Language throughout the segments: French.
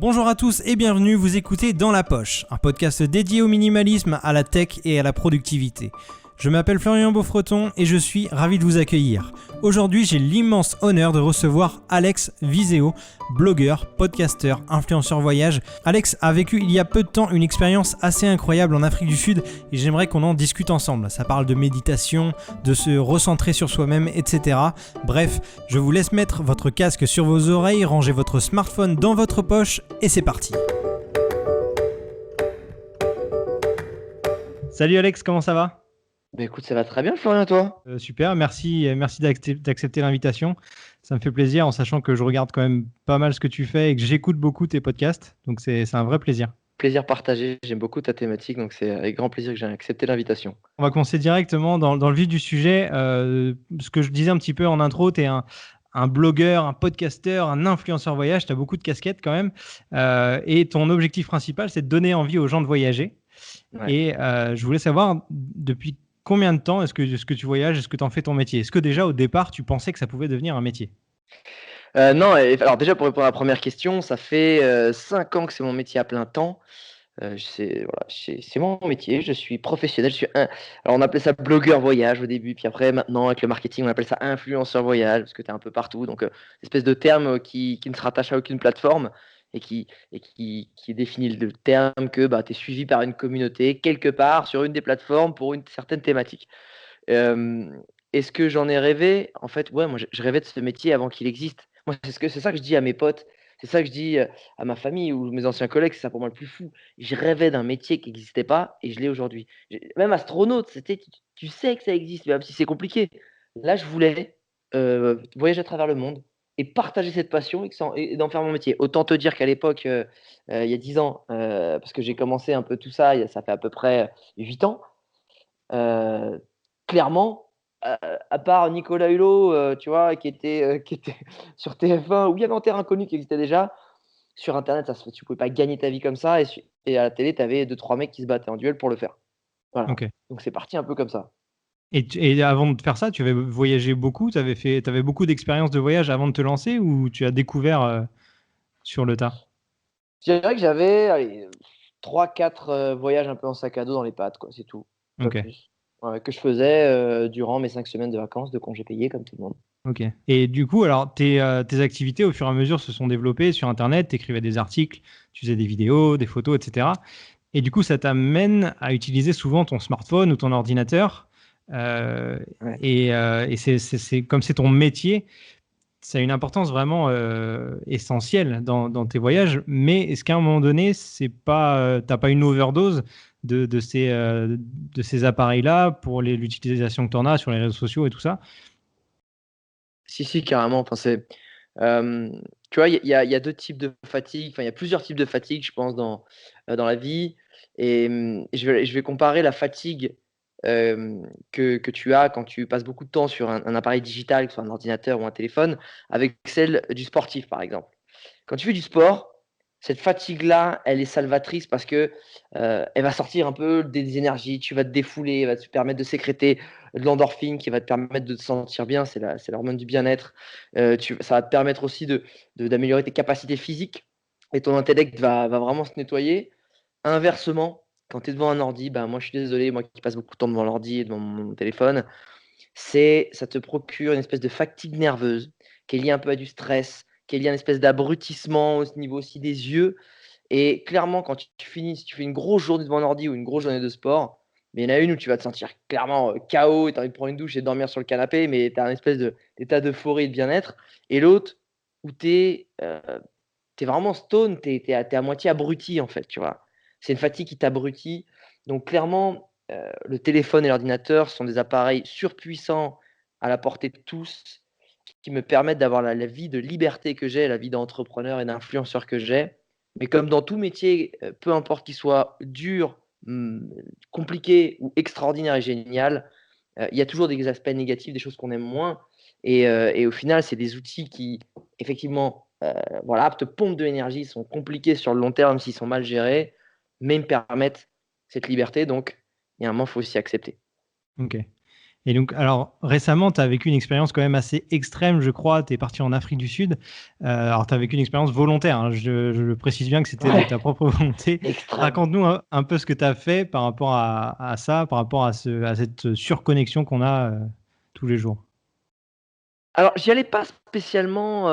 Bonjour à tous et bienvenue, vous écoutez Dans la Poche, un podcast dédié au minimalisme, à la tech et à la productivité. Je m'appelle Florian Beaufreton et je suis ravi de vous accueillir. Aujourd'hui, j'ai l'immense honneur de recevoir Alex Viseo, blogueur, podcasteur, influenceur voyage. Alex a vécu il y a peu de temps une expérience assez incroyable en Afrique du Sud et j'aimerais qu'on en discute ensemble. Ça parle de méditation, de se recentrer sur soi-même, etc. Bref, je vous laisse mettre votre casque sur vos oreilles, ranger votre smartphone dans votre poche et c'est parti. Salut Alex, comment ça va ? Bah écoute, ça va très bien, Florian, toi? Super, merci d'accepter l'invitation. Ça me fait plaisir en sachant que je regarde quand même pas mal ce que tu fais et que j'écoute beaucoup tes podcasts. Donc c'est un vrai plaisir. Plaisir partagé, j'aime beaucoup ta thématique, donc c'est avec grand plaisir que j'ai accepté l'invitation. On va commencer directement dans le vif du sujet. Ce que je disais un petit peu en intro, tu es un blogueur, un podcasteur, un influenceur voyage. Tu as beaucoup de casquettes quand même. Et ton objectif principal, c'est de donner envie aux gens de voyager. Ouais. Et je voulais savoir depuis combien de temps est-ce que tu voyages, est-ce que tu en fais ton métier? Est-ce que déjà au départ, tu pensais que ça pouvait devenir un métier? Non, alors déjà pour répondre à la première question, ça fait 5 ans que c'est mon métier à plein temps. C'est mon métier, je suis professionnel, alors on appelait ça blogueur voyage au début, puis après maintenant avec le marketing, on appelle ça influenceur voyage parce que tu es un peu partout, donc espèce de terme qui ne se rattache à aucune plateforme et qui définit le terme que, bah, tu es suivi par une communauté quelque part sur une des plateformes pour une certaine thématique. Est-ce que j'en ai rêvé? En fait, ouais, moi, je rêvais de ce métier avant qu'il existe. Moi, c'est ça que je dis à mes potes, c'est ça que je dis, à ma famille ou mes anciens collègues, c'est ça pour moi le plus fou. Je rêvais d'un métier qui n'existait pas et je l'ai aujourd'hui. Même astronaute, c'était tu sais que ça existe, même si c'est compliqué. Là, je voulais, voyager à travers le monde et partager cette passion et d'en faire mon métier. Autant te dire qu'à l'époque, il y a 10 ans, parce que j'ai commencé un peu tout ça, ça fait à peu près 8 ans. Heu, Clairement, à part Nicolas Hulot, tu vois, qui était sur TF1 où il y avait Terre Inconnue qui existait déjà. Sur internet, tu pouvais pas gagner ta vie comme ça et à la télé, tu avais 2-3 mecs qui se battaient en duel pour le faire. Voilà, Ok. donc c'est parti un peu comme ça. Et avant de faire ça, tu avais voyagé beaucoup, tu avais beaucoup d'expériences de voyage avant de te lancer ou tu as découvert sur le tas? Je dirais que j'avais, allez, 3-4 voyages un peu en sac à dos dans les pattes, quoi, c'est tout, pas Ok. plus. Ouais, que je faisais, durant mes 5 semaines de vacances, de congés payés comme tout le monde. Ok. Et du coup, alors, tes activités, au fur et à mesure, se sont développées sur Internet. Tu écrivais des articles, tu faisais des vidéos, des photos, etc. Et du coup, ça t'amène à utiliser souvent ton smartphone ou ton ordinateur. Euh, Ouais. et comme c'est ton métier, ça a une importance vraiment essentielle dans tes voyages. Mais est-ce qu'à un moment donné, t'as pas une overdose de ces appareils-là pour l'utilisation que tu en as sur les réseaux sociaux et tout ça? Si, si, carrément. Enfin, tu vois, il y a 2 types de fatigue, enfin, il y a plusieurs types de fatigue, je pense, dans la vie je vais comparer la fatigue, que tu as quand tu passes beaucoup de temps sur un appareil digital, que ce soit un ordinateur ou un téléphone, avec celle du sportif, par exemple. Quand tu fais du sport, cette fatigue-là, elle est salvatrice parce que, elle va sortir un peu des énergies, tu vas te défouler, elle va te permettre de sécréter de l'endorphine qui va te permettre de te sentir bien, c'est l'hormone du bien-être. Ça va te permettre aussi d'améliorer tes capacités physiques et ton intellect va vraiment se nettoyer. Inversement, quand tu es devant un ordi, bah, moi je suis désolé, moi qui passe beaucoup de temps devant l'ordi et devant mon téléphone, ça te procure une espèce de fatigue nerveuse qui est liée un peu à du stress, qui est liée à une espèce d'abrutissement au niveau aussi des yeux et clairement quand tu finis, si tu fais une grosse journée devant un ordi ou une grosse journée de sport, mais il y en a une où tu vas te sentir clairement, KO et tu as envie de prendre une douche et de dormir sur le canapé, mais tu as un espèce d'état d'euphorie et de bien-être et l'autre où tu es vraiment stone, tu es à moitié abruti en fait, tu vois? C'est une fatigue qui t'abrutit donc clairement, le téléphone et l'ordinateur sont des appareils surpuissants à la portée de tous, qui me permettent d'avoir la vie de liberté que j'ai, la vie d'entrepreneur et d'influenceur que j'ai. Mais comme dans tout métier, peu importe qu'il soit dur, compliqué ou extraordinaire et génial, il y a toujours des aspects négatifs, des choses qu'on aime moins et au final, c'est des outils qui effectivement, voilà, te pompent de l'énergie, sont compliqués sur le long terme s'ils sont mal gérés, mais me permettent cette liberté donc il y a un moment, il faut aussi accepter. Ok. Et donc, alors récemment, tu as vécu une expérience quand même assez extrême, je crois. Tu es parti en Afrique du Sud. Alors, tu as vécu une expérience volontaire, hein. Je le précise bien que c'était de Ouais, ta propre volonté. extrême. Raconte-nous un peu ce que tu as fait par rapport à ça, par rapport à cette surconnexion qu'on a tous les jours. Alors, j'y allais pas spécialement,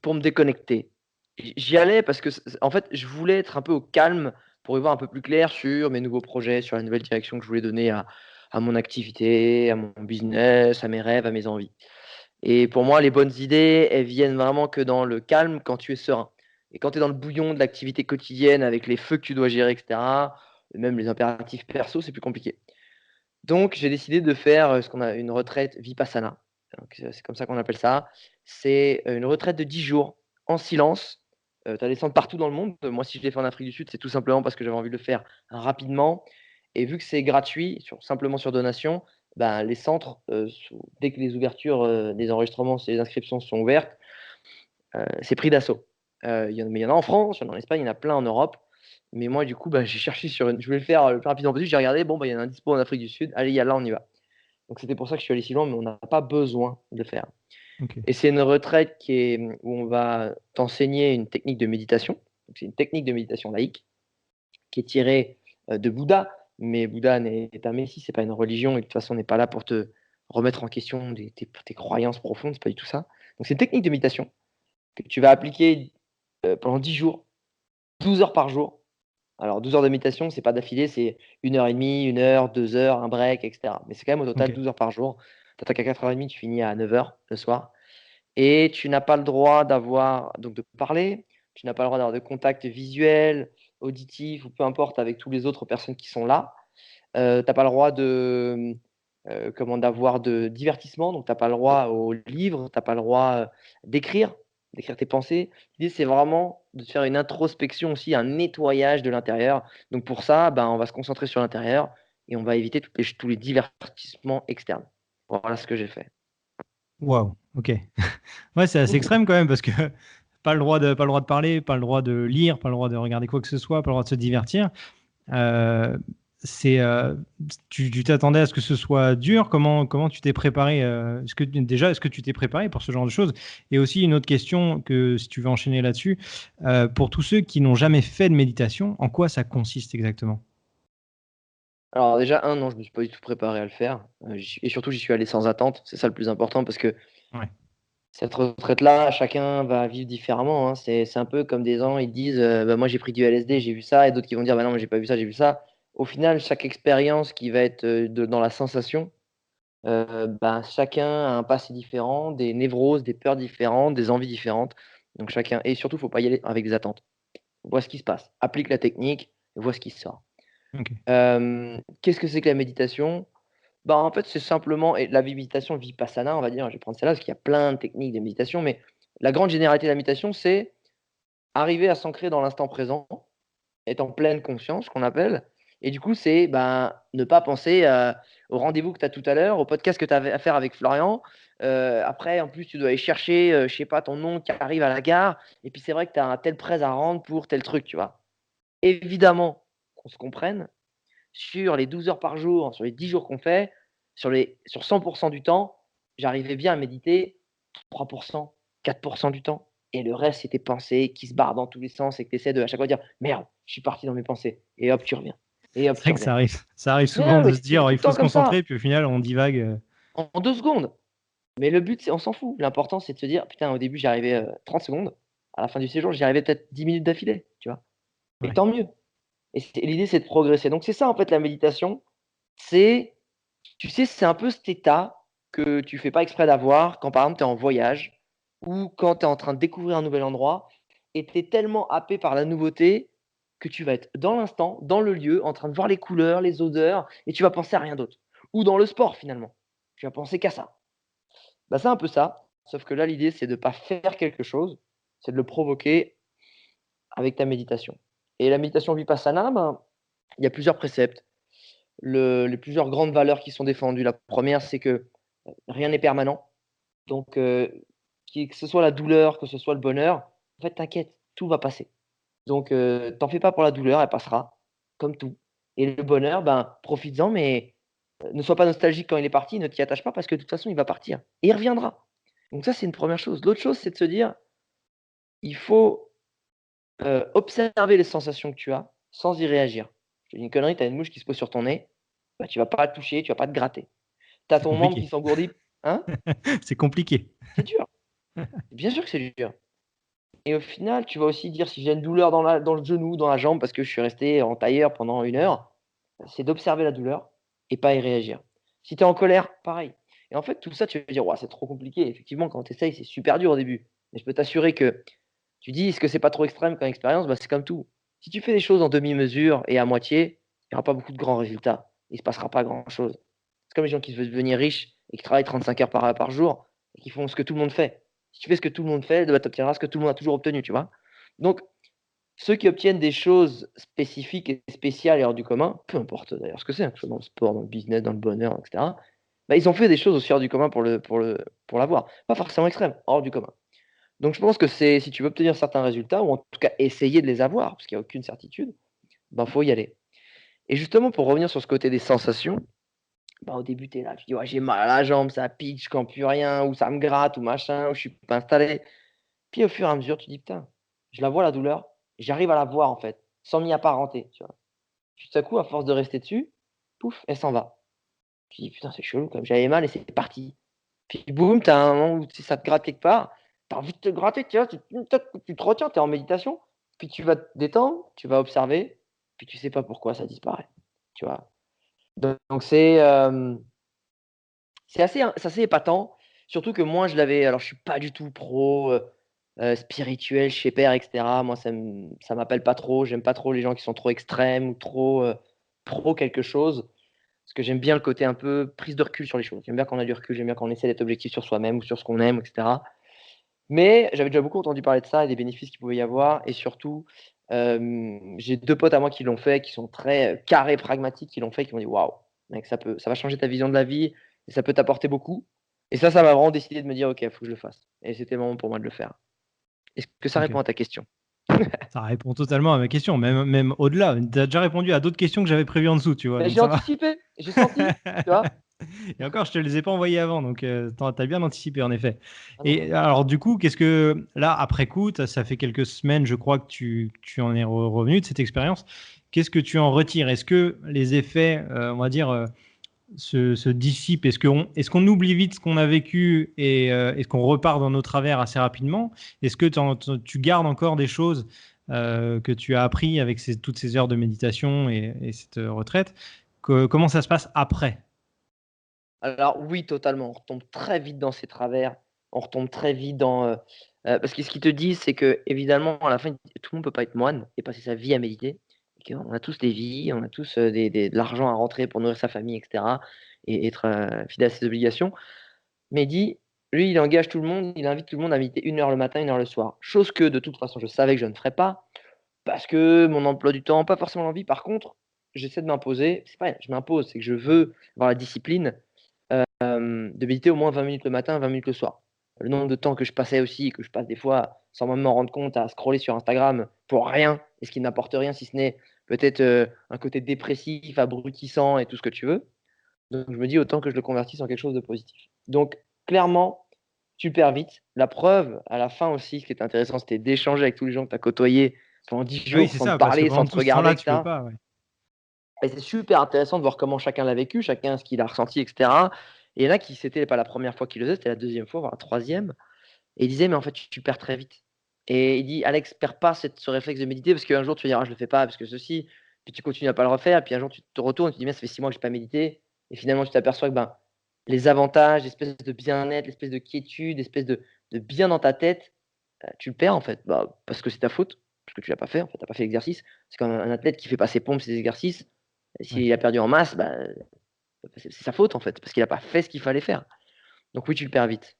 pour me déconnecter. J'y allais parce que en fait, je voulais être un peu au calme pour y voir un peu plus clair sur mes nouveaux projets, sur la nouvelle direction que je voulais donner à mon activité, à mon business, à mes rêves, à mes envies. Et pour moi, les bonnes idées, elles viennent vraiment que dans le calme, quand tu es serein. Et quand tu es dans le bouillon de l'activité quotidienne avec les feux que tu dois gérer et cetera, et même les impératifs perso, c'est plus compliqué. Donc j'ai décidé de faire, ce qu'on a une retraite vipassana. Donc c'est comme ça qu'on appelle ça. C'est, une retraite de 10 jours en silence. Tu as des centres partout dans le monde. Moi, si je l'ai fait en Afrique du Sud, c'est tout simplement parce que j'avais envie de le faire rapidement et vu que c'est gratuit, simplement sur donation, ben, les centres, dès que les ouvertures, des enregistrements, les inscriptions sont ouvertes, c'est pris d'assaut. Il y en a en France, il y en a en Espagne, il y en a plein en Europe. Mais moi, du coup, bah, j'ai cherché je voulais le faire, le plus rapidement possible. J'ai regardé, bon, bah, il y en a un dispo en Afrique du Sud. Allez, il y a là, on y va. Donc c'était pour ça que je suis allé si loin, mais on n'a pas besoin de le faire. Ok. Et c'est une retraite où on va t'enseigner une technique de méditation. Donc c'est une technique de méditation laïque qui est tirée, de Bouddha, mais Bouddha est un messie, c'est pas une religion et de toute façon, on n'est pas là pour te remettre en question tes croyances profondes, c'est pas du tout ça. Donc c'est une technique de méditation que tu vas appliquer, pendant 10 jours, 12 heures par jour. Alors 12 heures de méditation, c'est pas d'affilée, c'est 1 heure et demie, 1 heure, 2 heures, un break, et cetera. Mais c'est quand même au total Ok. 12 heures par jour. Tu attaques à 4h30, tu finis à 9 heures le soir et tu n'as pas le droit de parler, tu n'as pas le droit d'avoir de contact visuel, auditif ou peu importe avec tous les autres personnes qui sont là. Tu as pas le droit d'avoir de divertissement, donc tu as pas le droit aux livres, tu as pas le droit, d'écrire tes pensées. L'idée, c'est vraiment de faire une introspection aussi, un nettoyage de l'intérieur. Donc pour ça, ben, on va se concentrer sur l'intérieur et on va éviter tous les divertissements externes. Voilà ce que j'ai fait. Waouh. Ok. Ouais, c'est assez extrême quand même parce que pas le droit de parler, pas le droit de lire, pas le droit de regarder quoi que ce soit, pas le droit de se divertir. Euh, c'est, tu t'attendais à ce que ce soit dur? Comment tu t'es préparé? Est-ce que tu t'es préparé pour ce genre de choses? Et aussi une autre question que si tu veux enchaîner là-dessus, pour tous ceux qui n'ont jamais fait de méditation, en quoi ça consiste exactement? Alors déjà, non, je me suis pas du tout préparé à le faire, et surtout j'y suis allé sans attente. C'est ça le plus important parce que Ouais. cette retraite-là, chacun va vivre différemment, hein. C'est un peu comme des gens, ils disent, «Bah, moi j'ai pris du LSD, j'ai vu ça» et d'autres qui vont dire: «Bah, non, moi j'ai pas vu ça, j'ai vu ça». Au final, chaque expérience qui va être, dans la sensation, ben, chacun a un passé différent, des névroses, des peurs différentes, des envies différentes. Donc chacun et surtout, faut pas y aller avec des attentes. Vois ce qui se passe, applique la technique et vois ce qui sort. OK. Qu'est-ce que c'est que la méditation? Bah, en fait, c'est simplement et la méditation vipassana, on va dire, je vais prendre celle-là parce qu'il y a plein de techniques de méditation, mais la grande généralité de la méditation, c'est arriver à s'ancrer dans l'instant présent, être en pleine conscience, qu'on appelle. Et du coup, c'est ben, ne pas penser au rendez-vous que tu as tout à l'heure, au podcast que tu avais à faire avec Florian. Après, en plus, tu dois aller chercher, je sais pas, ton oncle qui arrive à la gare. Et puis, c'est vrai que tu as un tel prêt à rendre pour tel truc, tu vois. Évidemment, qu'on se comprenne, sur les 12 heures par jour, sur les 10 jours qu'on fait, sur 100 du temps, j'arrivais bien à méditer 3 4 du temps et le reste, c'est tes pensées qui se barrent dans tous les sens et que tu essaies de à chaque fois dire: «Merde, je suis parti dans mes pensées» et hop, tu reviens et hop, C'est tu vrai que reviens. ça arrive Mais souvent non, de mais se c'est dire: tout «Il le faut temps se comme concentrer», ça, puis au final on divague, en 2 secondes. Mais le but, c'est on s'en fout. L'important, c'est de se dire: «Putain, au début, j'y arrivais, 30 secondes. À la fin du séjour, j'y arrivais peut-être 10 minutes d'affilée», tu vois? Et ouais. tant mieux et l'idée, c'est de progresser. Donc c'est ça, en fait, la méditation, c'est tu sais, c'est un peu cet état que tu fais pas exprès d'avoir quand, par exemple, tu es en voyage ou quand tu es en train de découvrir un nouvel endroit et tu es tellement happé par la nouveauté que tu vas être dans l'instant, dans le lieu, en train de voir les couleurs, les odeurs et tu vas penser à rien d'autre. Ou dans le sport finalement, tu vas penser qu'à ça. Bah, c'est un peu ça, sauf que là, l'idée, c'est de pas faire quelque chose, c'est de le provoquer avec ta méditation. Et la méditation vipassana, ben, il y a plusieurs préceptes, les plusieurs grandes valeurs qui sont défendues. La première, c'est que rien n'est permanent. Donc, que ce soit la douleur, que ce soit le bonheur, en fait, t'inquiète, tout va passer. Donc, t'en fais pas pour la douleur, elle passera, comme tout. Et le bonheur, ben, profites-en, mais Ne sois pas nostalgique quand il est parti, ne t'y attache pas parce que de toute façon, il va partir et il reviendra. Donc ça, c'est une première chose. L'autre chose, c'est de se dire, il faut, observer les sensations que tu as sans y réagir. Je te dis une connerie, tu as une mouche qui se pose sur ton nez, bah, tu vas pas la toucher, tu vas pas te gratter. Tu as C'est ton membre qui compliqué. s'engourdit, hein? C'est compliqué. C'est dur. Bien sûr que c'est dur et au final, tu vas aussi dire si j'ai une douleur dans le genou, dans la jambe parce que je suis resté en tailleur pendant 1 heure, c'est d'observer la douleur et pas y réagir. Si tu es en colère, pareil et en fait, tout ça, tu vas dire: «Ouah, c'est trop compliqué». Effectivement, quand tu essayes, c'est super dur au début, mais je peux t'assurer que tu dis: «Est-ce que c'est pas trop extrême comme expérience?» Bah, c'est comme tout. Si tu fais les choses en demi-mesure et à moitié, il y aura pas beaucoup de grands résultats. Il se passera pas grand-chose. C'est comme les gens qui veulent devenir riches et qui travaillent 35 heures par jour et qui font ce que tout le monde fait. Si tu fais ce que tout le monde fait, bah, tu obtiendras ce que tout le monde a toujours obtenu, tu vois? Donc ceux qui obtiennent des choses spécifiques et spéciales et hors du commun, peu importe d'ailleurs ce que c'est, hein, que ce soit dans le sport, dans le business, dans le bonheur et cetera, bah, ils ont fait des choses aussi hors du commun pour l'avoir. Pas forcément extrêmes, hors du commun. Donc je pense que c'est si tu veux obtenir certains résultats ou en tout cas essayer de les avoir, parce qu'il y a aucune certitude, ben, faut y aller. Et justement pour revenir sur ce côté des sensations, bah, au début tu es là, tu dis: «Ouais, j'ai mal à la jambe, ça pique, je campe plus rien» ou «ça me gratte» ou machin, ou «je suis pas installé». Puis au fur et à mesure, tu dis: «Putain, je la vois la douleur, j'arrive à la voir en fait, sans m'y apparenter», tu vois? Puis tout à coup, à force de rester dessus, pouf, elle s'en va. Tu dis: «Putain, c'est chelou quand même, j'avais mal et c'est parti». Puis boum, tu as un moment où tu sais, ça te gratte quelque part, tu as envie de te gratter, tu vois? Tu te retiens, tu es en méditation, puis tu vas te détendre, tu vas observer, puis tu sais pas pourquoi ça disparaît, tu vois? Donc c'est assez épatant, surtout que moi je l'avais alors je suis pas du tout pro, spirituel chez père et cetera. Moi ça m'appelle pas trop, j'aime pas trop les gens qui sont trop extrêmes ou trop, pro quelque chose. Parce que j'aime bien le côté un peu prise de recul sur les choses. J'aime bien quand on a du recul, j'aime bien quand on essaie d'être objectif sur soi-même ou sur ce qu'on aime et cetera. Mais j'avais déjà beaucoup entendu parler de ça et des bénéfices qu'il pouvait y avoir et surtout, j'ai 2 potes à moi qui l'ont fait, qui sont très, carrés, pragmatiques, qui l'ont fait, qui m'ont dit: «Waouh, mec, ça va changer ta vision de la vie et ça peut t'apporter beaucoup» et ça m'a vraiment décidé de me dire: «OK, il faut que je le fasse» et c'était le moment pour moi de le faire. Est-ce que ça OK. répond à ta question? Ça répond totalement à ma question, même au-delà. Tu as déjà répondu à d'autres questions que j'avais prévues en dessous, tu vois? Beh, Donc j'ai ça va. anticipé, j'ai senti, tu vois? Et encore, je te les ai pas envoyés avant, donc tu as bien anticipé en effet. Ah non, Et alors du coup, qu'est-ce que là, après coup, ça fait quelques semaines, je crois que tu en es revenu de cette expérience. Qu'est-ce que tu en retires? Est-ce que les effets, on va dire, se dissipent? Est-ce qu'on oublie vite ce qu'on a vécu et est-ce qu'on repart dans nos travers assez rapidement? Est-ce que tu gardes encore des choses, que tu as appris avec toutes ces heures de méditation et cette, retraite? Comment ça se passe après? alors oui, totalement. On retombe très vite dans ses travers. On retombe très vite dans, parce que ce qu'ils te disent, c'est qu'évidemment, à la fin, tout le monde peut pas être moine et passer sa vie à méditer et qu'on a tous des vies, on a tous, des de l'argent à rentrer pour nourrir sa famille et cetera et être, fidèle à ses obligations. Mais il dit, lui, il engage tout le monde, il invite tout le monde à méditer 1 heure le matin, 1 heure le soir. Chose que de toute façon, je savais que je ne ferais pas parce que mon emploi du temps, pas forcément l'envie. Par contre, j'essaie de m'imposer, c'est pas je m'impose, c'est que je veux avoir la discipline de méditer au moins 20 minutes le matin, 20 minutes le soir. Le nombre de temps que je passais aussi, que je passe des fois sans même m'en rendre compte à scroller sur Instagram pour rien et ce qui n'apporte rien si ce n'est peut-être, un côté dépressif, abrutissant et tout ce que tu veux. Donc je me dis autant que je le convertisse en quelque chose de positif. Donc clairement, tu le perds vite. La preuve, à la fin aussi, ce qui était intéressant, c'était d'échanger avec tous les gens que tu as côtoyés pendant 10 Oui, jours c'est sans te ça, parce que parler, sans pendant te tout ce regarder temps-là, et tu peux cetera. pas, ouais. Et c'est super intéressant de voir comment chacun l'a vécu, chacun ce qu'il a ressenti et cetera. Et il y en a qui c'était pas la première fois qu'il le faisait, c'était la deuxième fois, voire la troisième. Et il disait: «Mais en fait, tu perds très vite». Et il dit: «Alex, perds pas ce réflexe de méditer parce qu'un jour tu vas dire: "Ah je le fais pas parce que ceci", puis tu continues à pas le refaire, puis un jour tu te retournes et tu dis: «Mais ça fait 6 mois que j'ai pas médité» et finalement tu t'aperçois que, ben, les avantages, l'espèce de bien-être, l'espèce de quiétude, l'espèce de bien dans ta tête, tu le perds en fait. Bah, parce que c'est ta faute, parce que tu l'as pas fait en fait, tu as pas fait l'exercice. C'est comme un athlète qui fait pas ses pompes, ses exercices, et Ouais, s'il a perdu en masse, bah, c'est sa faute en fait, parce qu'il a pas fait ce qu'il fallait faire. Donc oui, tu le perds vite.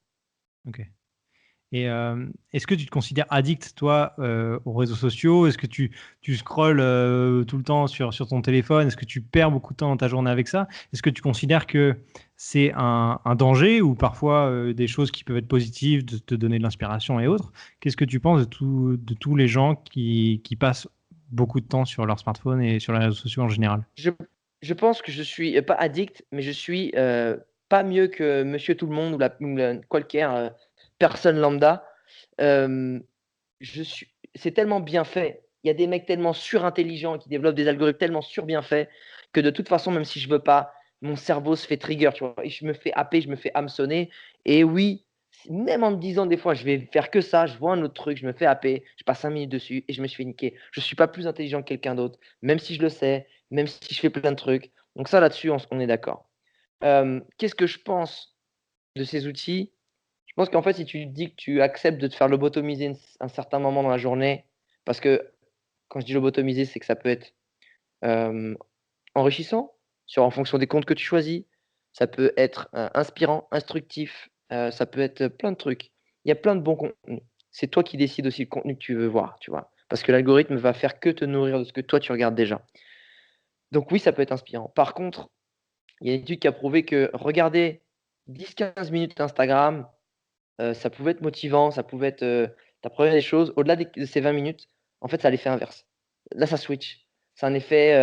OK. Et est-ce que tu te considères addict, toi, aux réseaux sociaux? Est-ce que tu scrolles, tout le temps sur ton téléphone? Est-ce que tu perds beaucoup de temps dans ta journée avec ça? Est-ce que tu considères que c'est un danger ou parfois, des choses qui peuvent être positives, de te donner de l'inspiration et autres? Qu'est-ce que tu penses de tous les gens qui passent beaucoup de temps sur leur smartphone et sur les réseaux sociaux en général? Je je pense que je suis pas addict, mais je suis pas mieux que monsieur tout le monde ou qualquer personne lambda. Euh, c'est tellement bien fait. Il y a des mecs tellement surintelligents qui développent des algorithmes tellement bien faits que de toute façon, même si je veux pas, mon cerveau se fait trigger, tu vois. Et je me fais happer, je me fais hameçonner. Et oui, même en me disant des fois, je vais faire que ça, je vois un autre truc, je me fais happer, je passe 5 minutes dessus et je me suis fait niquer. Je suis pas plus intelligent que quelqu'un d'autre, même si je le sais, même si je fais plein de trucs. Donc ça, là-dessus, on est d'accord. Qu'est-ce que je pense de ces outils? Je pense qu'en fait, si tu dis que tu acceptes de te faire lobotomiser un certain moment dans la journée, parce que quand je dis lobotomiser, c'est que ça peut être euh, enrichissant en fonction des comptes que tu choisis, ça peut être inspirant, instructif, ça peut être plein de trucs. Il y a plein de bons contenus. C'est toi qui décides aussi le contenu que tu veux voir, tu vois. Parce que l'algorithme va faire que te nourrir de ce que toi tu regardes déjà. Donc oui, ça peut être inspirant. Par contre, il y a une étude qui a prouvé que regarder 10-15 minutes Instagram, ça pouvait être motivant, ça pouvait être, tu apprenais des choses. Au-delà de ces 20 minutes, en fait, ça a l'effet inverse. Là, ça switch. C'est un effet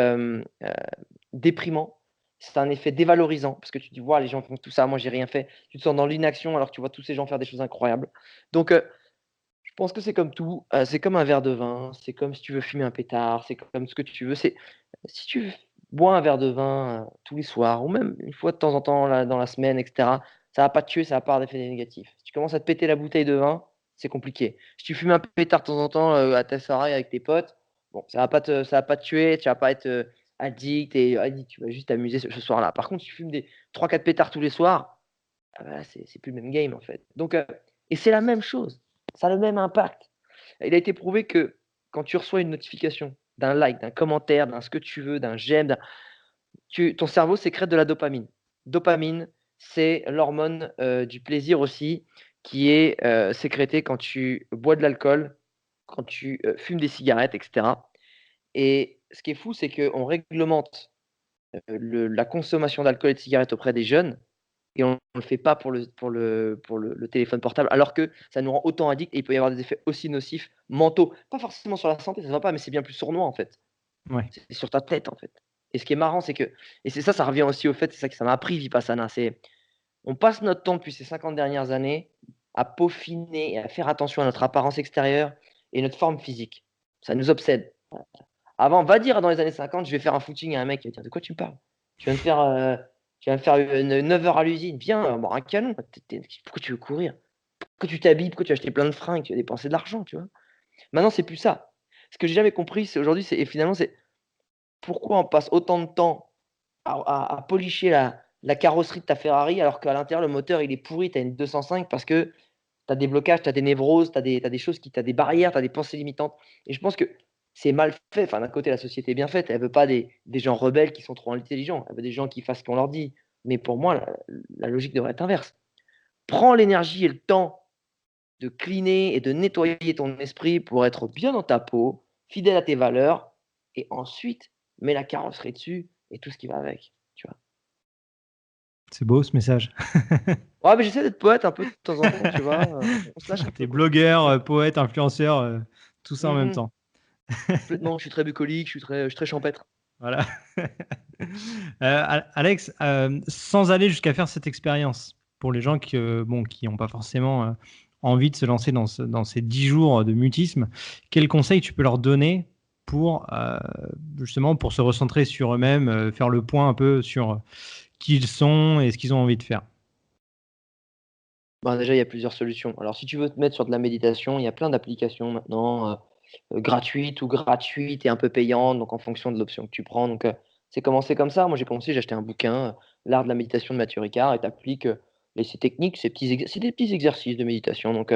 déprimant. C'est un effet dévalorisant parce que tu te dis: «Waouh, les gens font tout ça, moi j'ai rien fait». Tu te sens dans l'inaction alors que tu vois tous ces gens faire des choses incroyables. Donc, je pense que c'est comme tout, c'est comme un verre de vin, c'est comme si tu veux fumer un pétard, c'est comme ce que tu veux. C'est si tu bois un verre de vin, tous les soirs ou même une fois de temps en temps là, dans la semaine et cetera, ça va pas te tuer, ça va pas avoir d'effet négatif. Si tu commences à te péter la bouteille de vin, c'est compliqué. Si tu fumes un pétard de temps en temps, à ta soirée avec tes potes, bon, ça va pas te tuer, tu vas pas être, addict et addict, tu vas juste t'amuser ce soir-là. Par contre, si tu fumes des 3-4 pétards tous les soirs, ah bah, c'est plus le même game, en fait. Donc, et c'est la même chose, ça a le même impact. Il a été prouvé que quand tu reçois une notification d'un like, d'un commentaire, d'un ce que tu veux, d'un j'aime, ton cerveau sécrète de la dopamine. Dopamine, c'est l'hormone, du plaisir aussi qui est, sécrétée quand tu bois de l'alcool, quand tu, fumes des cigarettes et cetera et ce qui est fou, c'est qu'on réglemente, la consommation d'alcool et de cigarettes auprès des jeunes et on ne le fait pas pour le téléphone portable, alors que ça nous rend autant addicts et il peut y avoir des effets aussi nocifs mentaux. Pas forcément sur la santé, ça ne se voit pas, mais c'est bien plus sournois, en fait. Ouais. C'est sur ta tête, en fait. Et ce qui est marrant, c'est que et c'est ça, ça revient aussi au fait, c'est ça que ça m'a appris Vipassana, c'est on passe notre temps depuis ces 50 dernières années à peaufiner et à faire attention à notre apparence extérieure et notre forme physique. Ça nous obsède. Avant, va dire dans les années 50, je vais faire un footing à un mec, il va dire: «De quoi tu me parles? Tu viens de faire, tu viens de faire, 9 heures à l'usine, viens, boire un canon, pourquoi tu veux courir? Pourquoi tu t'habilles? Pourquoi tu as acheté plein de fringues? Tu vas dépenser de l'argent», tu vois? Maintenant, c'est plus ça. Ce que j'ai jamais compris, c'est aujourd'hui, c'est et finalement, c'est pourquoi on passe autant de temps à policher la carrosserie de ta Ferrari alors qu'à l'intérieur, le moteur, il est pourri, tu as une 205 parce que tu as des blocages, tu as des névroses, tu as des choses qui tu as des barrières, tu as des pensées limitantes et je pense que c'est mal fait. Enfin, d'un côté, la société est bien faite. Elle veut pas des gens rebelles qui sont trop intelligents. Elle veut des gens qui fassent ce qu'on leur dit. Mais pour moi, la logique devrait être inverse. Prends l'énergie et le temps de cleaner et de nettoyer ton esprit pour être bien dans ta peau, fidèle à tes valeurs et ensuite, mets la carrosserie dessus et tout ce qui va avec, tu vois? C'est beau ce message. Ouais, mais j'essaie d'être poète un peu de temps en temps, tu vois? On se lâche un Tu peu, es quoi. blogueur, poète, influenceur, tout ça en même Mmh. temps. Complètement, je suis très bucolique, je suis très champêtre. Voilà. Alex, sans aller jusqu'à faire cette expérience, pour les gens qui, bon, qui ont pas forcément, envie de se lancer dans ces 10 jours de mutisme, quels conseils tu peux leur donner pour, justement, pour se recentrer sur eux-mêmes, faire le point un peu sur, qui ils sont et ce qu'ils ont envie de faire? Ben, déjà, il y a plusieurs solutions. Alors, si tu veux te mettre sur de la méditation, il y a plein d'applications maintenant, gratuites ou gratuites et un peu payantes, donc en fonction de l'option que tu prends. Donc, c'est commencé comme ça. Moi, j'ai commencé, j'ai acheté un bouquin, «L'art de la méditation» de Mathieu Ricard et tu appliques, ces techniques, c'est des petits exercices de méditation, donc,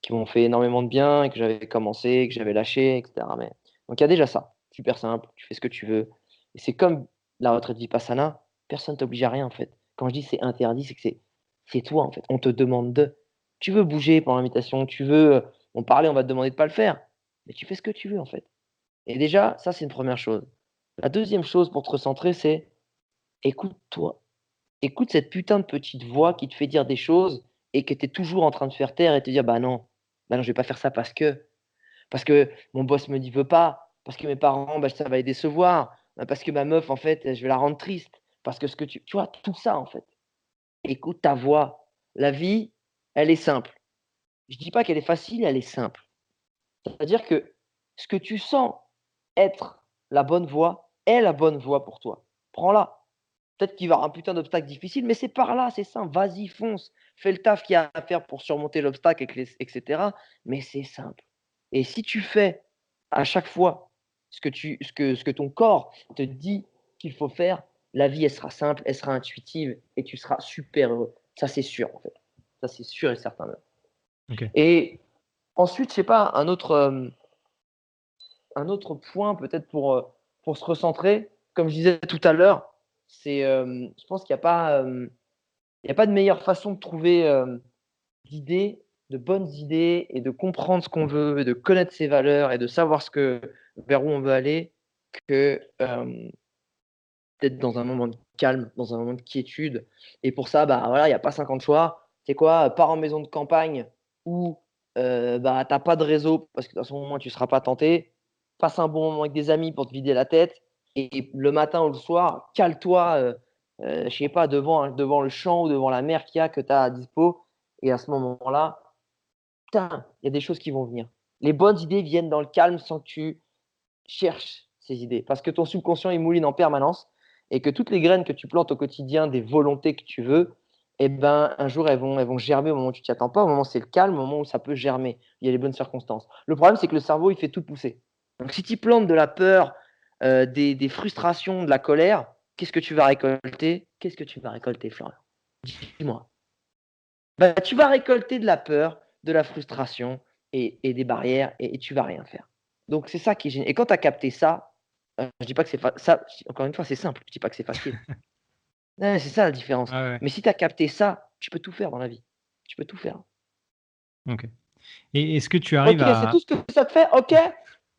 qui m'ont fait énormément de bien et que j'avais commencé, que j'avais lâché et cetera. Mais donc il y a déjà ça, super simple, tu fais ce que tu veux et c'est comme la retraite vipassana, personne t'oblige à rien, en fait. Quand je dis c'est interdit, c'est que c'est toi, en fait. On te demande de. Tu veux bouger pendant la méditation, tu veux, en parler, on va te demander de pas le faire, mais tu fais ce que tu veux, en fait et déjà, ça, c'est une première chose. La deuxième chose pour te recentrer, c'est écoute-toi. Écoute cette putain de petite voix qui te fait dire des choses et que tu es toujours en train de faire taire et te dire: bah non, je vais pas faire ça parce que mon boss me dit veut pas, parce que mes parents, bah, ça va les décevoir, parce que ma meuf, en fait, je vais la rendre triste, parce que ce que tu vois? Tout ça, en fait. Écoute ta voix. La vie, elle est simple. Je dis pas qu'elle est facile, elle est simple. C'est-à-dire que ce que tu sens être la bonne voie est la bonne voie pour toi. Prends-la. Peut-être qu'il va y avoir un putain d'obstacle difficile, mais c'est par là, c'est simple. Vas-y, fonce. Fais le taf qu'il y a à faire pour surmonter l'obstacle, etc. Mais c'est simple. Et si tu fais à chaque fois ce que ton corps te dit qu'il faut faire, la vie, elle sera simple, elle sera intuitive et tu seras super heureux. Ça, c'est sûr, en fait. Ça, c'est sûr et certain. Ok. Et ensuite, je sais pas, un autre point peut-être pour se recentrer, comme je disais tout à l'heure, c'est, je pense qu'il y a pas de meilleure façon de trouver, d'idées, de bonnes idées et de comprendre ce qu'on veut et de connaître ses valeurs et de savoir vers où on veut aller que, d'être dans un moment de calme, dans un moment de quiétude. Et pour ça, bah, voilà, il y a pas 50 choix. C'est quoi? Pars en maison de campagne où, bah, tu pas de réseau parce que dans ce moment, tu seras pas tenté. Passe un bon moment avec des amis pour te vider la tête et le matin ou le soir, cale-toi, je sais pas, devant le champ ou devant la mer qu'il y a que tu as à dispo et à ce moment-là, putain, il y a des choses qui vont venir. Les bonnes idées viennent dans le calme sans que tu cherches ces idées. Parce que ton subconscient, il mouline en permanence et que toutes les graines que tu plantes au quotidien, des volontés que tu veux, eh ben, un jour, elles vont germer au moment où tu t'y attends pas, au moment où c'est le calme, au moment où ça peut germer. Il y a les bonnes circonstances. Le problème, c'est que le cerveau, il fait tout pousser. Donc, si tu plantes de la peur, des frustrations, de la colère, qu'est-ce que tu vas récolter? Qu'est-ce que tu vas récolter, Florian? Dis-moi. Bah, tu vas récolter de la peur, de la frustration et des barrières et tu vas rien faire. Donc c'est ça qui est génial et quand tu as capté ça, je dis pas que c'est fa ça encore une fois, c'est simple, je dis pas que c'est facile. Ouais, c'est ça la différence. Ouais, ouais. Mais si tu as capté ça, tu peux tout faire dans la vie. Tu peux tout faire. Ok. Et est-ce que tu arrives OK, c'est à... tout ce que ça te fait? OK,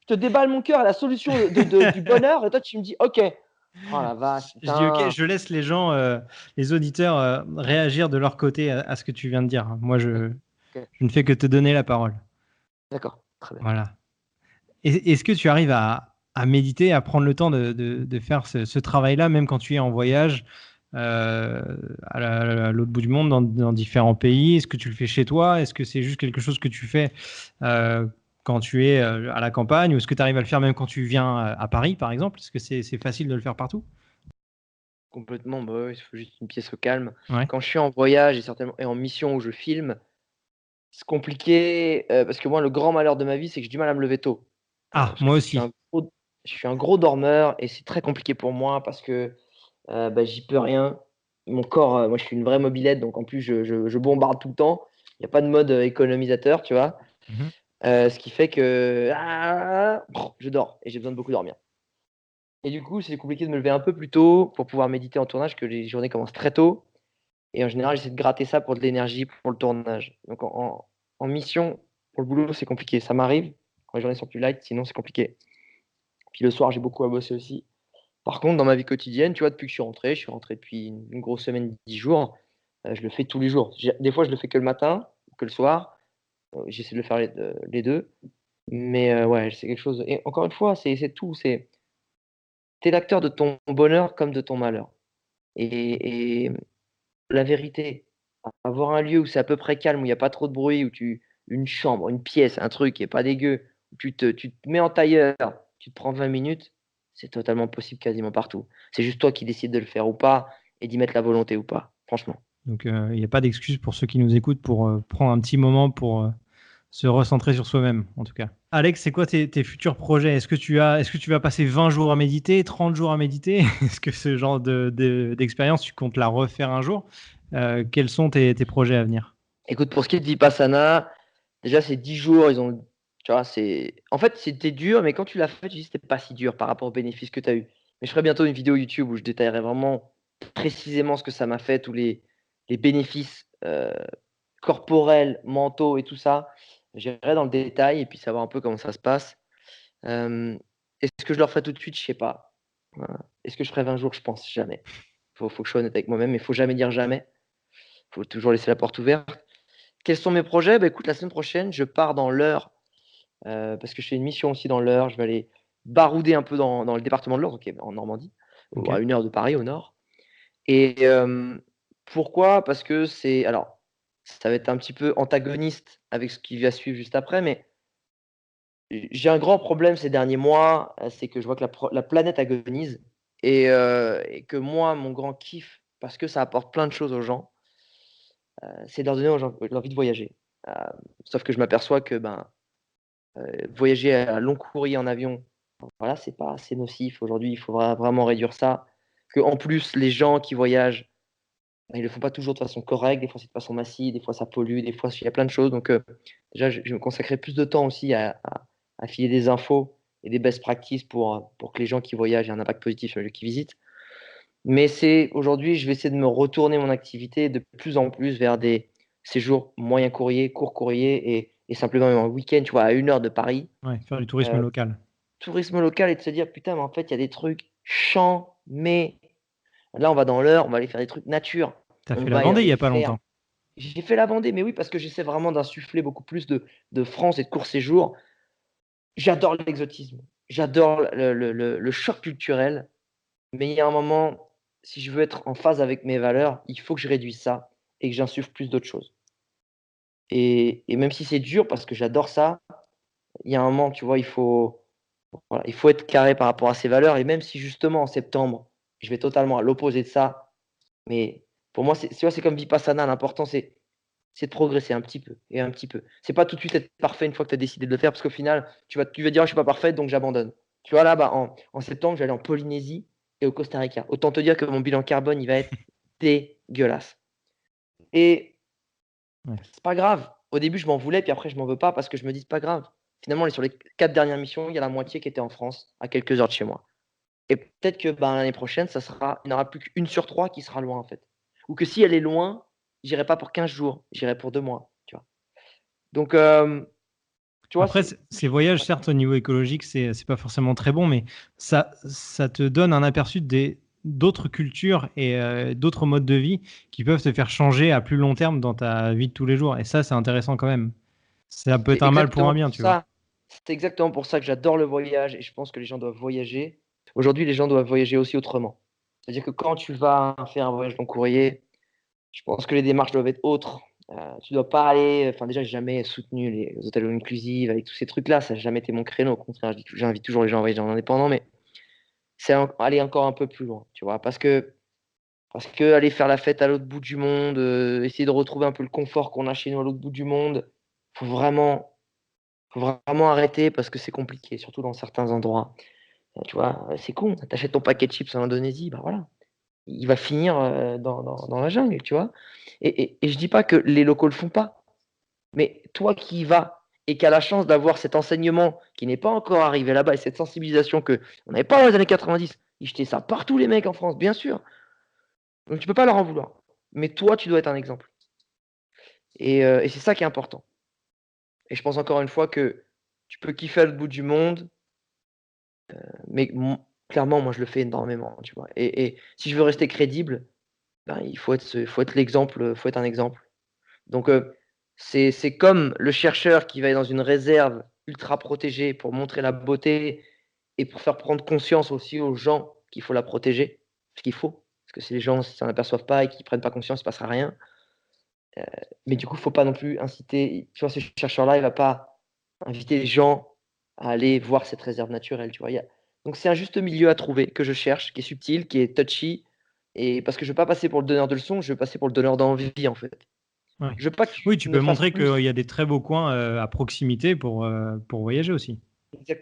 je te déballe mon cœur à la solution du bonheur et toi tu me dis: «OK». Oh la vache, Je dis ok, putain. je laisse les gens, les auditeurs réagir de leur côté à ce que tu viens de dire. Moi, OK, je ne fais que te donner la parole. d'accord, très bien. Voilà. Est-ce que tu arrives à méditer, à prendre le temps de faire ce travail-là, même quand tu es en voyage à l'autre bout du monde, dans différents pays? Est-ce que tu le fais chez toi? Est-ce que c'est juste quelque chose que tu fais euh, quand tu es à la campagne? Ou est-ce que tu arrives à le faire même quand tu viens à Paris, par exemple? Est-ce que c'est facile de le faire partout? Complètement, bah, ouais, il faut juste une pièce au calme. Ouais. Quand je suis en voyage et en mission où je filme, c'est compliqué, parce que moi, le grand malheur de ma vie, c'est que j'ai du mal à me lever tôt. Ah, Parce que moi aussi. je suis un gros dormeur et c'est très compliqué pour moi parce que, bah, j'y peux rien. Mon corps, moi, je suis une vraie mobilette, donc en plus, je bombarde tout le temps. Il y a pas de mode, économisateur, tu vois? Mhm. Ce qui fait que, je dors et j'ai besoin de beaucoup dormir. Et du coup, c'est compliqué de me lever un peu plus tôt pour pouvoir méditer en tournage, que les journées commencent très tôt. Et en général, j'essaie de gratter ça pour de l'énergie pour le tournage. Donc en mission, pour le boulot, c'est compliqué. Ça m'arrive quand les journées sont plus light, sinon c'est compliqué. Puis le soir, j'ai beaucoup à bosser aussi. Par contre, dans ma vie quotidienne, tu vois, depuis que je suis rentré depuis une grosse semaine, 10 jours, je le fais tous les jours. Des fois, je le fais que le matin ou que le soir. J'essaie de le faire les 2. Mais ouais, c'est quelque chose et encore une fois, c'est tout, tu es l'acteur de ton bonheur comme de ton malheur et la vérité, avoir un lieu où c'est à peu près calme, où il y a pas trop de bruit, une chambre, une pièce, un truc qui est pas dégueu, où tu te mets en tailleur, tu te prends 20 minutes, c'est totalement possible quasiment partout. C'est juste toi qui décides de le faire ou pas et d'y mettre la volonté ou pas, franchement. Donc, il n'y a pas d'excuse pour ceux qui nous écoutent pour prendre un petit moment pour se recentrer sur soi-même, en tout cas. Alex, c'est quoi tes futurs projets? Est-ce que tu vas passer 20 jours à méditer, 30 jours à méditer? Est-ce que ce genre d'expérience, tu comptes la refaire un jour? Quels sont tes projets à venir? Écoute, pour ce qui est de Vipassana, déjà c'est 10 jours, tu vois, en fait, c'était dur, mais quand tu l'as fait, tu dis: «C'était pas si dur par rapport aux bénéfices que tu as eu». Mais je ferai bientôt une vidéo YouTube où je détaillerai vraiment précisément ce que ça m'a fait, tous les bénéfices, corporels, mentaux et tout ça. J'irai dans le détail et puis savoir un peu comment ça se passe. Hem, Est-ce que je le referai tout de suite? Je sais pas. Est-ce que je ferai 20 jours? Je pense jamais. Faut que je sois honnête avec moi-même, mais faut jamais dire jamais. Faut toujours laisser la porte ouverte. Quels sont mes projets? Bah, écoute, la semaine prochaine, je pars dans l'Eure, parce que je fais une mission aussi dans l'Eure. Je vais aller baroudé un peu dans le département de l'Eure, donc en Normandie, à Ok. 1 heure de Paris, au nord. Et pourquoi? Parce que alors, ça va être un petit peu antagoniste avec ce qui va suivre juste après, mais j'ai un grand problème ces derniers mois, c'est que je vois que la planète agonise et que moi, mon grand kiff, parce que ça apporte plein de choses aux gens, c'est de leur donner aux gens l'envie de voyager. Heu, Sauf que je m'aperçois que, voyager à long courrier en avion, voilà, c'est pas assez nocif. Aujourd'hui, il faudra vraiment réduire ça. Qu'en plus, les gens qui voyagent, ils le font pas toujours de façon correcte. Des fois, c'est de façon massive, des fois ça pollue, des fois il y a plein de choses. Donc, déjà, je vais me consacrer plus de temps aussi à filer des infos et des best practices pour que les gens qui voyagent aient un impact positif sur les lieux qu'ils visitent. Mais c'est aujourd'hui, je vais essayer de me retourner mon activité de plus en plus vers des séjours moyen courrier, court courrier et simplement même un week-end, tu vois, à 1 heure de Paris. Ouais, faire du tourisme Heu, local. Tourisme local et de se dire: «Putain, mais en fait, il y a des trucs champs, mais là, on va dans l'Eure, on va aller faire des trucs nature. T'as On fait la va aller dans Vendée il des y a pas fermes». longtemps. J'ai fait la Vendée, mais oui, parce que j'essaie vraiment d'insuffler beaucoup plus de France et de court séjour. J'adore l'exotisme, j'adore le choc culturel, mais il y a un moment, si je veux être en phase avec mes valeurs, il faut que je réduise ça et que j'insuffle plus d'autres choses. Et même si c'est dur parce que j'adore ça, il y a un moment, tu vois, voilà, il faut être carré par rapport à ses valeurs et même si justement en septembre, je vais totalement à l'opposé de ça, mais pour moi, tu vois, c'est comme Vipassana, l'important c'est de progresser un petit peu et un petit peu. C'est pas tout de suite être parfait une fois que tu as décidé de le faire parce qu'au final, tu vas dire: «Ah, je suis pas parfaite donc j'abandonne». Tu vois là, en septembre, je vais aller en Polynésie et au Costa Rica. Autant te dire que mon bilan carbone, il va être dégueulasse et Ouais. c'est pas grave. Au début, je m'en voulais puis après je m'en veux pas parce que je me dis: «C'est pas grave». Finalement, sur les 4 dernières missions, il y a la moitié qui était en France, à quelques heures de chez moi et peut-être que, l'année prochaine, il n'y en aura plus qu'1 sur 3 qui sera loin, en fait. Ou que si elle est loin, j'irai pas pour 15 jours, j'irai pour 2 mois, tu vois? Donc tu vois, Après, ces voyages, certes, au niveau écologique, c'est pas forcément très bon, mais ça te donne un aperçu des d'autres cultures et d'autres modes de vie qui peuvent te faire changer à plus long terme dans ta vie de tous les jours et ça, c'est intéressant quand même. Ça peut c'est être un mal pour un exactement bien, pour tu vois? ça c'est exactement pour ça que j'adore le voyage et je pense que les gens doivent voyager. Aujourd'hui, les gens doivent voyager aussi autrement. C'est-à-dire que quand tu vas faire un voyage long courrier, je pense que les démarches doivent être autres. Tu dois pas aller enfin déjà, j'ai jamais soutenu les hôtels all inclusive avec tous ces trucs-là, ça a jamais été mon créneau. Au contraire, j'invite toujours les gens à voyager en indépendant, mais c'est aller encore un peu plus loin, tu vois? Parce que aller faire la fête à l'autre bout du monde, essayer de retrouver un peu le confort qu'on a chez nous à l'autre bout du monde, faut vraiment faut vraiment arrêter parce que c'est compliqué, surtout dans certains endroits. Tu vois? C'est con, tu achètes ton paquet de chips en Indonésie, bah, voilà, il va finir, dans la jungle, tu vois? Et je dis pas que les locaux le font pas, mais toi qui y vas et qui as la chance d'avoir cet enseignement qui n'est pas encore arrivé là-bas et cette sensibilisation qu'on n'avait pas dans les années 90. Ils jetaient ça partout les mecs en France, bien sûr, donc tu peux pas leur en vouloir. Mais toi, tu dois être un exemple et c'est ça qui est important et je pense encore une fois que tu peux kiffer à l'autre bout du monde, mais clairement, moi, je le fais énormément, tu vois? Et si je veux rester crédible, il faut être l'exemple, faut être un exemple. Donc c'est comme le chercheur qui va aller dans une réserve ultra protégée pour montrer la beauté et pour faire prendre conscience aussi aux gens qu'il faut la protéger, ce qu'il faut. Parce que si les gens s'en aperçoivent pas et qu'ils prennent pas conscience, il se passera rien. Mais du coup, faut pas non plus inciter tu vois, ce chercheur-là, il va pas inviter les gens à aller voir cette réserve naturelle, tu vois? Donc c'est un juste milieu à trouver que je cherche, qui est subtil, qui est touchy et parce que je veux pas passer pour le donneur de leçons, je veux passer pour le donneur d'envie, en fait. Ouais. Je veux pas que Oui, tu tu ne peux fasses montrer qu'il plus y a des très beaux coins, à proximité pour voyager aussi.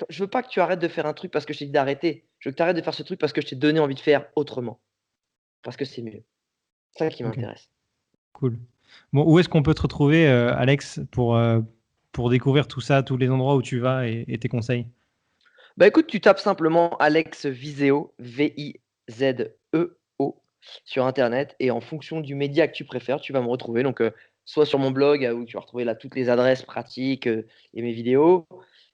je veux pas que tu arrêtes de faire un truc parce que je t'ai dit d'arrêter. Je veux que tu arrêtes de faire ce truc parce que je t'ai donné envie de faire autrement, parce que c'est mieux. C'est ça qui OK, m'intéresse. cool. Bon, où est-ce qu'on peut te retrouver, Alex, pour découvrir tout ça, tous les endroits où tu vas et tes conseils? Bah, écoute, tu tapes simplement Alex Viseo, Vizeo, sur internet et en fonction du média que tu préfères, tu vas me retrouver donc soit sur mon blog, où tu vas retrouver là toutes les adresses pratiques, et mes vidéos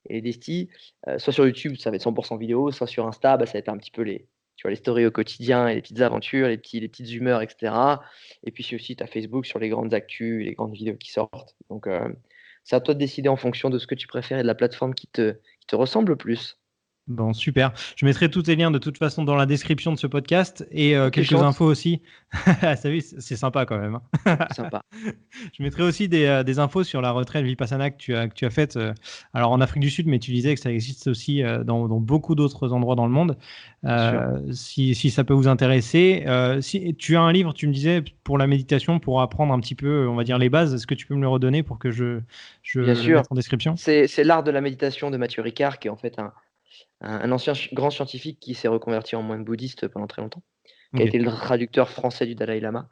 et les destis, soit sur YouTube, ça va être 100 vidéo, soit sur Insta, ça va être un petit peu les stories au quotidien et les petites aventures, les petites humeurs et cetera et puis aussi tu as Facebook sur les grandes actus, les grandes vidéos qui sortent donc c'est à toi de décider en fonction de ce que tu préfères et de la plateforme qui te ressemble le plus. Bon, super. Je mettrai tous les liens de toute façon dans la description de ce podcast et Quelle quelques chance. infos aussi. Ça, oui, c'est sympa quand même. Sympa. Je mettrai aussi des infos sur la retraite Vipassana que tu as faite alors en Afrique du Sud, mais tu disais que ça existe aussi dans beaucoup d'autres endroits dans le monde. Bien sûr. Si ça peut vous intéresser. Si tu as un livre, tu me disais, pour la méditation, pour apprendre un petit peu, on va dire, les bases, est-ce que tu peux me le redonner pour que je Bien le sûr. mette en description? C'est l'art de la méditation de Mathieu Ricard, qui est en fait un ancien grand scientifique qui s'est reconverti en moine bouddhiste pendant très longtemps, qui a Ok. été le traducteur français du Dalai Lama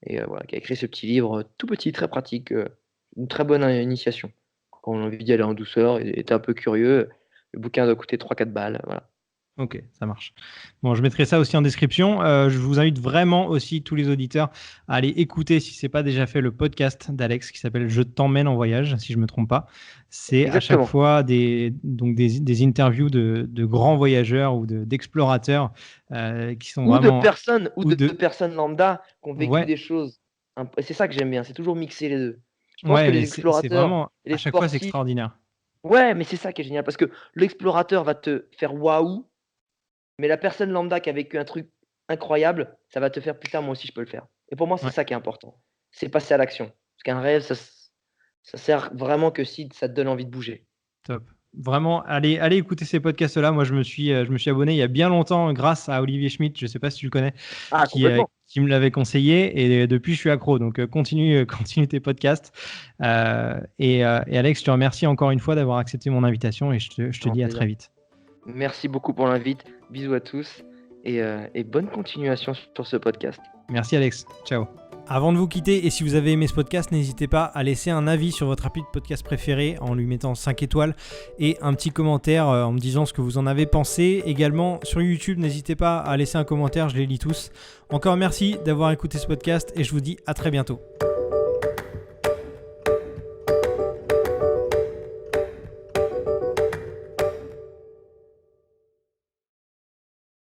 et voilà, qui a écrit ce petit livre, tout petit, très pratique, une très bonne initiation. Quand on a envie d'y aller en douceur et tu un peu curieux, le bouquin doit coûter 3-4 balles, voilà. Ok, ça marche. Bon, je mettrai ça aussi en description. Je vous invite vraiment aussi, tous les auditeurs, à aller écouter, si ce n'est pas déjà fait, le podcast d'Alex qui s'appelle Je t'emmène en voyage, si je ne me trompe pas. C'est à chaque Exactement. fois des interviews de grands voyageurs ou d'explorateurs qui sont Ou de vraiment... personnes ou Ou de de... personnes lambda qui ont vécu Ouais, des choses et c'est ça que j'aime bien, c'est toujours mixer les 2. Je pense que ouais, les mais c'est explorateurs vraiment... et À les chaque fois, c'est sportifs extraordinaire. ouais, mais c'est ça qui est génial parce que l'explorateur va te faire waouh, mais la personne lambda qui a vécu un truc incroyable, ça va te faire: «Putain, moi aussi je peux le faire» et pour moi, c'est Ouais. ça qui est important. C'est passer à l'action. Parce qu'un rêve, ça sert vraiment que si ça te donne envie de bouger. Top. Vraiment, allez écouter ces podcasts-là. Moi, je me suis abonné il y a bien longtemps grâce à Olivier Schmitt, je ne sais pas si tu le connais, Ah complètement. qui me l'avait conseillé et depuis, je suis accro. Donc, continue, continue tes podcasts. Et Alex, je te remercie encore une fois d'avoir accepté mon invitation et je te Grand dis à plaisir. très vite. Merci beaucoup pour l'invite. Bisous à tous et bonne continuation sur ce podcast. Merci, Alex. Ciao. Avant de vous quitter, et si vous avez aimé ce podcast, n'hésitez pas à laisser un avis sur votre appli de podcast préféré en lui mettant 5 étoiles et un petit commentaire en me disant ce que vous en avez pensé. Également sur YouTube, n'hésitez pas à laisser un commentaire, je les lis tous. Encore merci d'avoir écouté ce podcast et je vous dis à très bientôt.